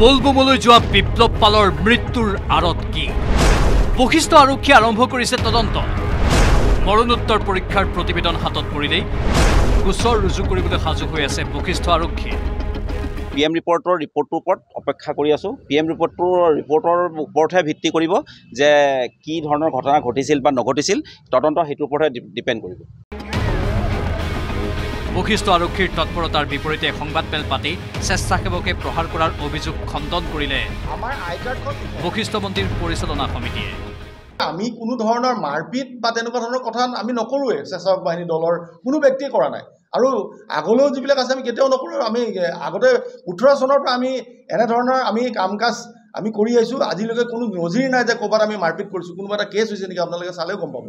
बोलबमলৈ যোৱা বিপ্লৱ পালৰ মৃত্যুৰ আৰত কি বশিষ্ঠ আৰক্ষী আৰম্ভ কৰিছে তদন্ত মৰণোত্তৰ পৰীক্ষাৰ প্ৰতিবেদন হাতত পৰিলেই গোচৰ ৰুজু কৰিবলৈ সাজু হৈ আছে বশিষ্ঠ আৰক্ষী PM ৰিপৰ্টৰ ওপৰত অপেক্ষা কৰি আছো PM ৰিপৰ্টৰ ওপৰতহে ভিত্তি কৰিব যে কি ধৰণৰ ঘটনা ঘটিছিল বা নঘটিছিল তদন্ত হেতুৰ ওপৰতহে ডিপেন্ড কৰিব বশিষ্ঠ আৰক্ষীৰ তৎপৰতাৰ বিপৰীতে সংবাদমেল পাতি স্বেচ্ছাসেৱকে প্ৰহাৰ কৰাৰ অভিযোগ খণ্ডন কৰিলে আমাৰ আইকাৰ্ডখন বশিষ্ঠ মন্দিৰ পৰিচালনা সমিতিয়ে আমি কোনো ধৰণৰ মাৰপিট বা তেনেকুৱা ধৰণৰ কথা আমি নকৰোৱে স্বেচ্ছাসেৱক বাহিনী দলৰ কোনো ব্যক্তিয়ে কৰা নাই আৰু আগলৈও যিবিলাক আছে আমি কেতিয়াও নকৰোঁ আমি আগতে 18 চনৰ পৰা আমি এনে ধৰণৰ আমি কাম-কাজ আমি কৰি আহিছোঁ আজিলৈকে কোনো নজিৰ নাই যে ক'ৰবাত আমি মাৰপিট কৰিছোঁ কোনোবা এটা কেছ হৈছে নেকি আপোনালোকে চালেও গম পাব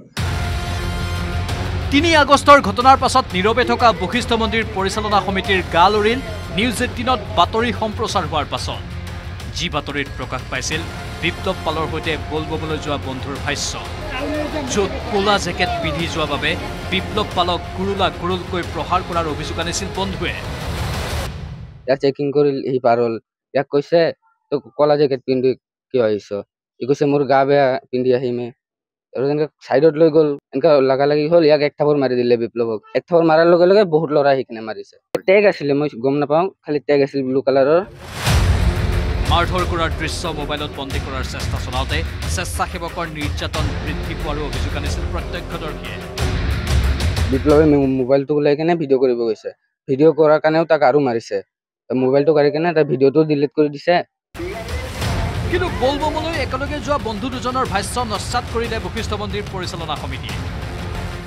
3 আগষ্টৰ ঘটনাৰ পাছত নীৰৱে থকা বশিষ্ঠ মন্দিৰ পৰিচালনা সমিতিৰ গালৰিল নিউজ 18ত বাতৰি সম্প্ৰচাৰ হোৱাৰ পাছত যি বাতৰিত প্ৰকাশ পাইছিল বিপ্লৱ পালৰ সৈতে বলবমলৈ যোৱা বন্ধুৰ ভাষ্য য'ত কোলা জেকেট পিন্ধি যোৱা বাবে বিপ্লৱ পালক কুৰুলকৈ প্ৰহাৰ কৰাৰ অভিযোগ আনিছিল বন্ধুৱে ইয়াৰ চেকিং কৰিল হি পাৰল ইয়াক কৈছে তো কোলা জেকেট পিন্ধি কিয় আহিছ ই কৈছে মোৰ গা বেয়া পিন্ধি আহিমে আৰু এনেকৈ সাইডত লৈ গ'ল এনেকৈ লাগালাগি হ'ল ইয়াক এক থাপৰ মাৰি দিলে বিপ্লৱক এক থাপৰ মাৰাৰ লগে লগে বহুত ল'ৰা আহি কিনে মাৰিছে টেগ আছিলে মই গম নাপাওঁ খালি টেগ আছিল ব্লু কালাৰৰ মাৰধৰ কৰাৰ দৃশ্য মোবাইলত বন্দী কৰাৰ চেষ্টা চলাওঁতে স্বেচ্ছাসেৱকৰ নিৰ্যাতন বৃদ্ধি পোৱাৰ অভিযোগ আনিছিল প্ৰত্যক্ষদৰ্শীয়ে বিপ্লৱে মোবাইলটো ওলাই কিনে ভিডিঅ' কৰিব গৈছে ভিডিঅ' কৰাৰ কাৰণেও তাক আৰু মাৰিছে মোবাইলটো কাঢ়ি কিনে তাৰ ভিডিঅ'টো ডিলিট কৰি দিছে কিন্তু বলবমলৈ একেলগে যোৱা বন্ধু দুজনৰ ভাষ্য নস্যাৎ কৰিলে বশিষ্ঠ মন্দিৰ পৰিচালনা সমিতিয়ে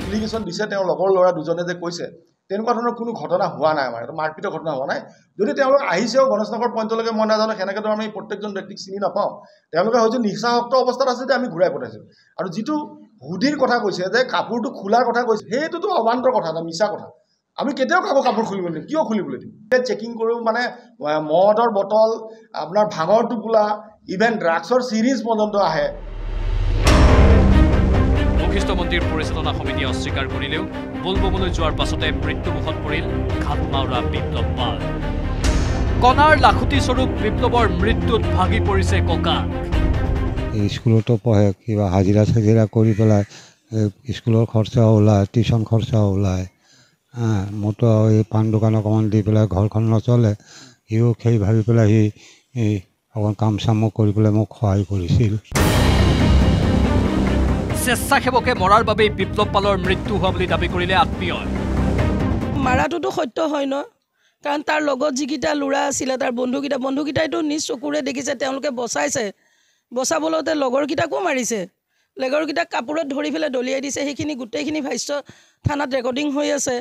এপ্লিকেশ্যন দিছে তেওঁৰ লগৰ ল'ৰা দুজনে যে কৈছে তেনেকুৱা ধৰণৰ কোনো ঘটনা হোৱা নাই আমাৰ মাৰপিটৰ ঘটনা হোৱা নাই যদি তেওঁলোক আহিছেও গণেশনগৰ পইণ্টলৈকে মই নাজানো সেনেকৈ আমি প্ৰত্যেকজন ব্যক্তিক চিনি নাপাওঁ তেওঁলোকে হয়তো নিচাসক্ত অৱস্থাত আছে যে আমি ঘূৰাই পঠাইছোঁ আৰু যিটো হুডিৰ কথা কৈছে যে কাপোৰটো খোলাৰ কথা কৈছে সেইটোতো অবান্তৰ কথা এটা মিছা কথা আমি কেতিয়াও কাপোৰ খুলিবলৈ কিয় খুলিবলৈ দিম চেকিং কৰোঁ মানে মদৰ বটল আপোনাৰ ভাঙৰ টোপোলা ইভেন ড্ৰাগছৰ চিৰিজ পৰ্যন্ত আহে বশিষ্ঠ মন্দিৰ পৰিচালনা সমিতিয়ে অস্বীকাৰ কৰিলেও বলবমলৈ যোৱাৰ পাছতে মৃত্যুমুখত পৰিল ঘাটমাউৰা বিপ্লৱ পাল কণাৰ লাখুটি স্বৰূপ বিপ্লৱৰ মৃত্যুত ভাগি পৰিছে ককা স্কুলতো পঢ়ে কিবা হাজিৰা চাজিৰা কৰি পেলাই স্কুলৰ খৰচা ওলায় টিউশ্যন খৰচা ওলায় মোৰতো এই পাণ দোকান অকণমান দি পেলাই ঘৰখন নচলে সিও সেই ভাবি পেলাই সি অকণ কাম চামো কৰি পেলাই মোক সহায় কৰিছিল স্বেচ্ছাসেৱকে মৰাৰ বাবেই বিপ্লৱ পালৰ মৃত্যু হোৱা বুলি দাবী কৰিলে আত্মীয় মাৰাটোতো সত্য হয় ন কাৰণ তাৰ লগত যিকেইটা ল'ৰা আছিলে তাৰ বন্ধুকেইটাইতো নিজ চকুৰে দেখিছে তেওঁলোকে বচাইছে বচাবলতে লগৰকেইটাকো মাৰিছে লগৰকেইটাক কাপোৰত ধৰি পেলাই দলিয়াই দিছে সেইখিনি গোটেইখিনি ভাষ্য থানাত ৰেকৰ্ডিং হৈ আছে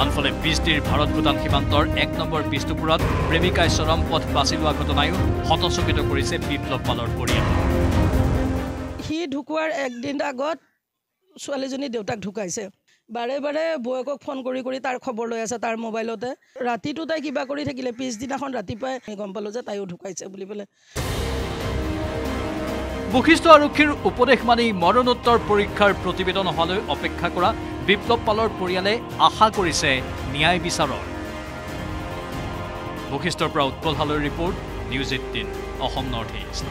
আনফালে বিষ্টিৰ ভাৰত ভূটান সীমান্তৰ 1 নম্বৰ বিষ্ণুপুৰত প্ৰেমিকাই চৰম পথ বাছি লোৱা ঘটনায়ো হতচকিত কৰিছে বিপ্লৱ পালৰ পৰিয়াল সি ঢুকোৱাৰ একদিন আগত ছোৱালীজনী দেউতাক ঢুকাইছে বাৰে বাৰে বৌয়েকক ফোন কৰি তাৰ খবৰ লৈ আছে তাৰ মোবাইলতে ৰাতিটো তাই কিবা কৰি থাকিলে পিছদিনাখন ৰাতিপুৱাই গম পালোঁ যে তাইও ঢুকাইছে বুলি পেলাই বশিষ্ঠ আৰক্ষীৰ উপদেশ মানি মৰণোত্তৰ পৰীক্ষাৰ প্ৰতিবেদন অহালৈ অপেক্ষা কৰা বিপ্লৱ পালৰ পৰিয়ালে আশা কৰিছে ন্যায় বিচাৰৰ বশিষ্ঠৰ পৰা উৎপল হালৈৰ report news 18 Assam north east